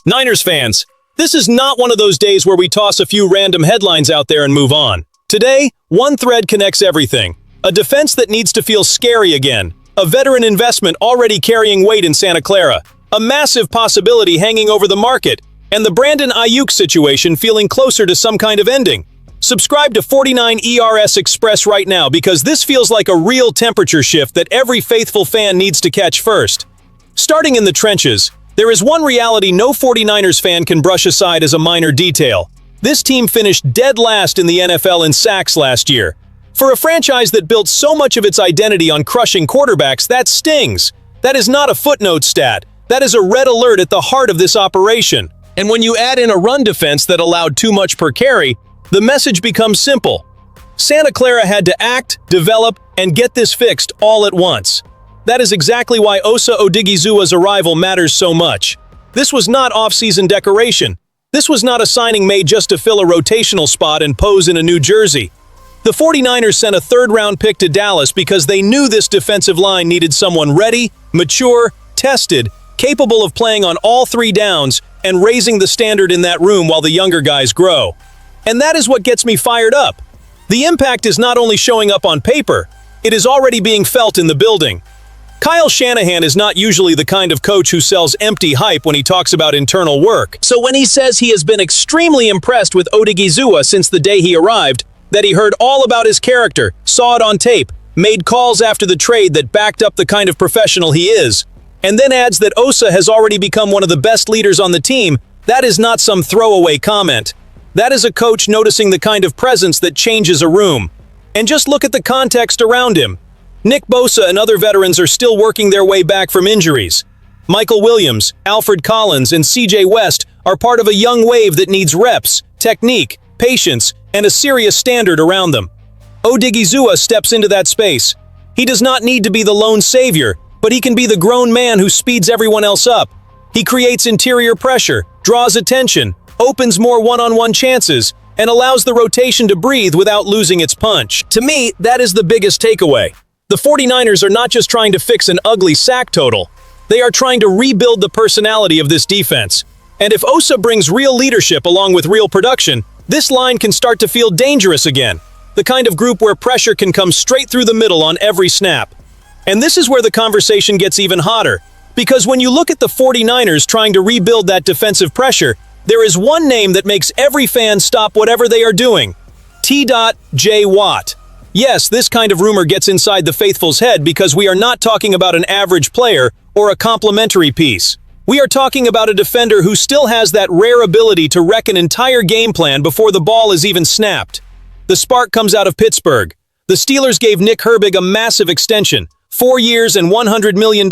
Niners fans, this is not one of those days where we toss a few random headlines out there and move on. Today, one thread connects everything. A defense that needs to feel scary again. A veteran investment already carrying weight in Santa Clara. A massive possibility hanging over the market. And the Brandon Aiyuk situation feeling closer to some kind of ending. Subscribe to 49 ERS Express right now because this feels like a real temperature shift that every faithful fan needs to catch first. Starting in the trenches, there is one reality no 49ers fan can brush aside as a minor detail. This team finished dead last in the NFL in sacks last year. For a franchise that built so much of its identity on crushing quarterbacks, that stings. That is not a footnote stat. That is a red alert at the heart of this operation. And when you add in a run defense that allowed too much per carry, the message becomes simple. Santa Clara had to act, develop, and get this fixed all at once. That is exactly why Osa Odighizuwa's arrival matters so much. This was not off-season decoration. This was not a signing made just to fill a rotational spot and pose in a new jersey. The 49ers sent a third-round pick to Dallas because they knew this defensive line needed someone ready, mature, tested, capable of playing on all three downs and raising the standard in that room while the younger guys grow. And that is what gets me fired up. The impact is not only showing up on paper, it is already being felt in the building. Kyle Shanahan is not usually the kind of coach who sells empty hype when he talks about internal work. So when he says he has been extremely impressed with Odighizuwa since the day he arrived, that he heard all about his character, saw it on tape, made calls after the trade that backed up the kind of professional he is, and then adds that Osa has already become one of the best leaders on the team, that is not some throwaway comment. That is a coach noticing the kind of presence that changes a room. And just look at the context around him. Nick Bosa and other veterans are still working their way back from injuries. Michael Williams, Alfred Collins, and CJ West are part of a young wave that needs reps, technique, patience, and a serious standard around them. Odighizuwa steps into that space. He does not need to be the lone savior, but he can be the grown man who speeds everyone else up. He creates interior pressure, draws attention, opens more one-on-one chances, and allows the rotation to breathe without losing its punch. To me, that is the biggest takeaway. The 49ers are not just trying to fix an ugly sack total. They are trying to rebuild the personality of this defense. And if Osa brings real leadership along with real production, this line can start to feel dangerous again. The kind of group where pressure can come straight through the middle on every snap. And this is where the conversation gets even hotter. Because when you look at the 49ers trying to rebuild that defensive pressure, there is one name that makes every fan stop whatever they are doing. T.J. Watt. Yes, this kind of rumor gets inside the faithful's head because we are not talking about an average player or a complimentary piece. We are talking about a defender who still has that rare ability to wreck an entire game plan before the ball is even snapped. The spark comes out of Pittsburgh. The Steelers gave Nick Herbig a massive extension, 4 years and $100 million,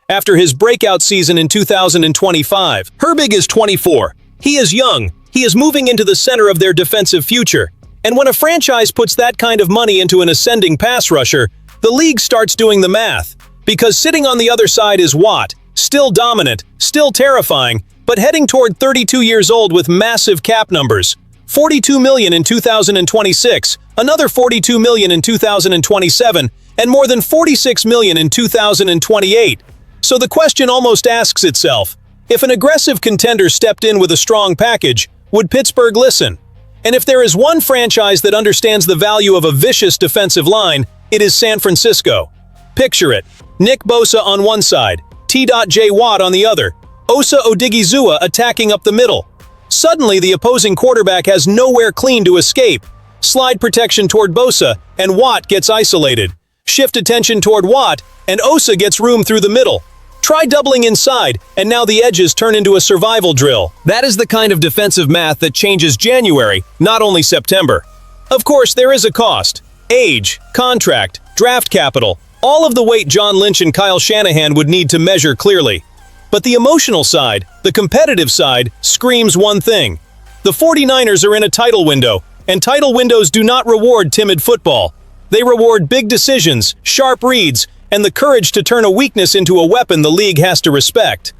after his breakout season in 2025. Herbig is 24. He is young. He is moving into the center of their defensive future. And when a franchise puts that kind of money into an ascending pass rusher, the league starts doing the math. Because sitting on the other side is Watt, still dominant, still terrifying, but heading toward 32 years old with massive cap numbers. $42 million in 2026, another $42 million in 2027, and more than $46 million in 2028. So the question almost asks itself, if an aggressive contender stepped in with a strong package, would Pittsburgh listen? And if there is one franchise that understands the value of a vicious defensive line, it is San Francisco. Picture it. Nick Bosa on one side, T.J. Watt on the other, Osa Odighizuwa attacking up the middle. Suddenly, the opposing quarterback has nowhere clean to escape. Slide protection toward Bosa, and Watt gets isolated. Shift attention toward Watt, and Osa gets room through the middle. Try doubling inside, and now the edges turn into a survival drill. That is the kind of defensive math that changes January, not only September. Of course, there is a cost. Age, contract, draft capital, all of the weight John Lynch and Kyle Shanahan would need to measure clearly. But the emotional side, the competitive side, screams one thing. The 49ers are in a title window, and title windows do not reward timid football. They reward big decisions, sharp reads, and the courage to turn a weakness into a weapon the league has to respect.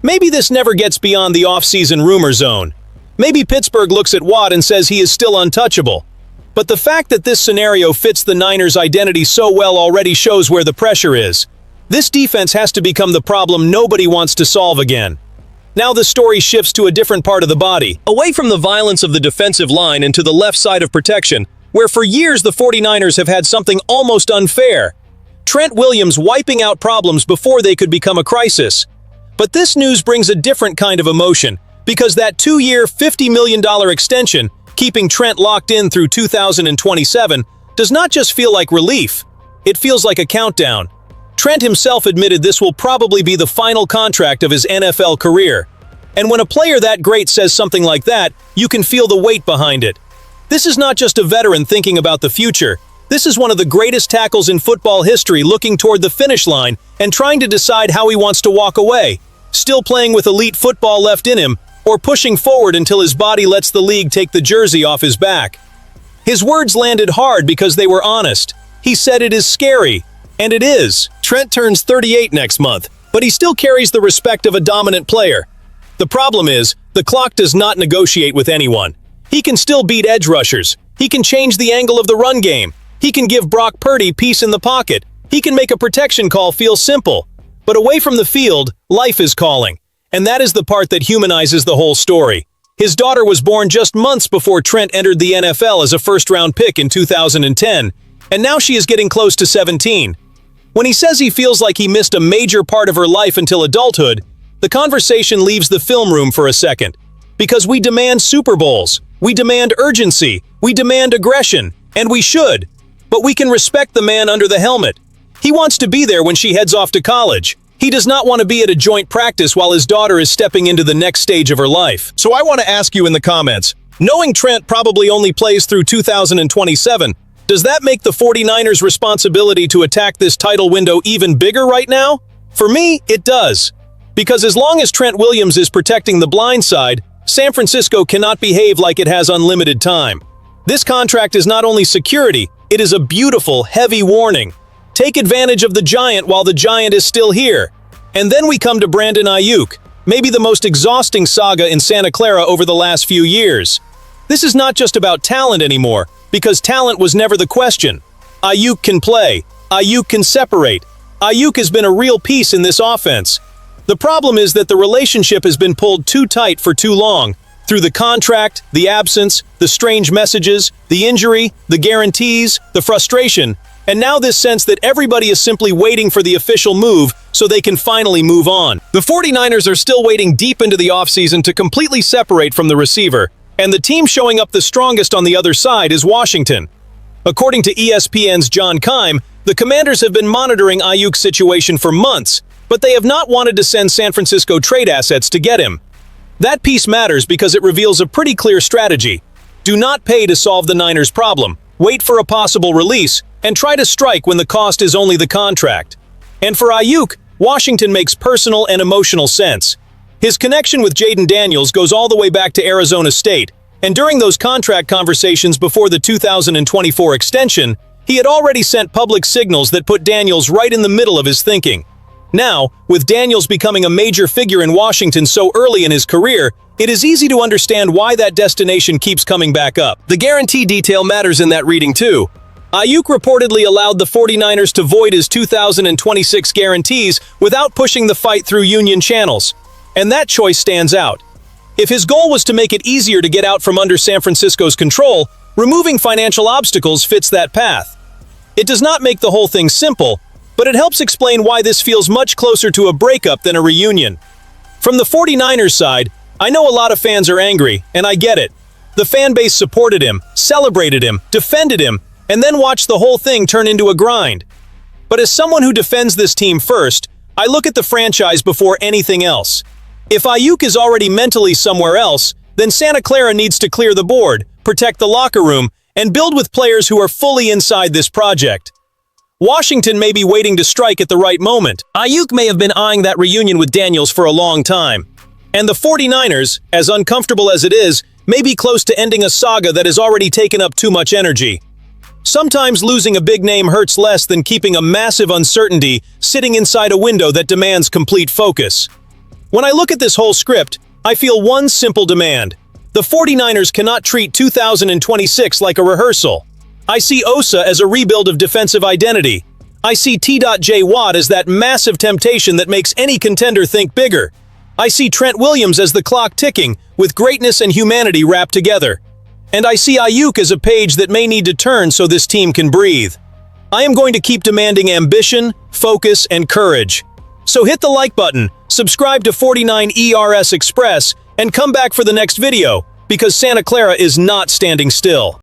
Maybe this never gets beyond the off-season rumor zone. Maybe Pittsburgh looks at Watt and says he is still untouchable. But the fact that this scenario fits the Niners' identity so well already shows where the pressure is. This defense has to become the problem nobody wants to solve again. Now the story shifts to a different part of the body, away from the violence of the defensive line and to the left side of protection, where for years the 49ers have had something almost unfair. Trent Williams wiping out problems before they could become a crisis. But this news brings a different kind of emotion, because that 2-year, $50 million extension, keeping Trent locked in through 2027, does not just feel like relief. It feels like a countdown. Trent himself admitted this will probably be the final contract of his NFL career. And when a player that great says something like that, you can feel the weight behind it. This is not just a veteran thinking about the future. This is one of the greatest tackles in football history looking toward the finish line and trying to decide how he wants to walk away, still playing with elite football left in him, or pushing forward until his body lets the league take the jersey off his back. His words landed hard because they were honest. He said it is scary, and it is. Trent turns 38 next month, but he still carries the respect of a dominant player. The problem is, the clock does not negotiate with anyone. He can still beat edge rushers. He can change the angle of the run game. He can give Brock Purdy peace in the pocket. He can make a protection call feel simple. But away from the field, life is calling. And that is the part that humanizes the whole story. His daughter was born just months before Trent entered the NFL as a first-round pick in 2010, and now she is getting close to 17. When he says he feels like he missed a major part of her life until adulthood, the conversation leaves the film room for a second. Because we demand Super Bowls, we demand urgency, we demand aggression, and we should. But we can respect the man under the helmet. He wants to be there when she heads off to college. He does not want to be at a joint practice while his daughter is stepping into the next stage of her life. So I want to ask you in the comments, knowing Trent probably only plays through 2027, does that make the 49ers' responsibility to attack this title window even bigger right now? For me, it does. Because as long as Trent Williams is protecting the blind side, San Francisco cannot behave like it has unlimited time. This contract is not only security, it is a beautiful, heavy warning. Take advantage of the giant while the giant is still here. And then we come to Brandon Aiyuk, maybe the most exhausting saga in Santa Clara over the last few years. This is not just about talent anymore, because talent was never the question. Aiyuk can play. Aiyuk can separate. Aiyuk has been a real piece in this offense. The problem is that the relationship has been pulled too tight for too long, through the contract, the absence, the strange messages, the injury, the guarantees, the frustration, and now this sense that everybody is simply waiting for the official move so they can finally move on. The 49ers are still waiting deep into the offseason to completely separate from the receiver, and the team showing up the strongest on the other side is Washington. According to ESPN's John Keim, the Commanders have been monitoring Aiyuk's situation for months, but they have not wanted to send San Francisco trade assets to get him. That piece matters because it reveals a pretty clear strategy. Do not pay to solve the Niners' problem. Wait for a possible release, and try to strike when the cost is only the contract. And for Aiyuk, Washington makes personal and emotional sense. His connection with Jaden Daniels goes all the way back to Arizona State, and during those contract conversations before the 2024 extension, he had already sent public signals that put Daniels right in the middle of his thinking. Now, with Daniels becoming a major figure in Washington so early in his career, it is easy to understand why that destination keeps coming back up. The guarantee detail matters in that reading too. Aiyuk reportedly allowed the 49ers to void his 2026 guarantees without pushing the fight through union channels. And that choice stands out. If his goal was to make it easier to get out from under San Francisco's control, removing financial obstacles fits that path. It does not make the whole thing simple, but it helps explain why this feels much closer to a breakup than a reunion. From the 49ers side, I know a lot of fans are angry, and I get it. The fan base supported him, celebrated him, defended him, and then watched the whole thing turn into a grind. But as someone who defends this team first, I look at the franchise before anything else. If Aiyuk is already mentally somewhere else, then Santa Clara needs to clear the board, protect the locker room, and build with players who are fully inside this project. Washington may be waiting to strike at the right moment. Aiyuk may have been eyeing that reunion with Daniels for a long time. And the 49ers, as uncomfortable as it is, may be close to ending a saga that has already taken up too much energy. Sometimes losing a big name hurts less than keeping a massive uncertainty sitting inside a window that demands complete focus. When I look at this whole script, I feel one simple demand. The 49ers cannot treat 2026 like a rehearsal. I see Osa as a rebuild of defensive identity. I see T.J. Watt as that massive temptation that makes any contender think bigger. I see Trent Williams as the clock ticking, with greatness and humanity wrapped together. And I see Aiyuk as a page that may need to turn so this team can breathe. I am going to keep demanding ambition, focus, and courage. So hit the like button, subscribe to 49 ERS Express, and come back for the next video, because Santa Clara is not standing still.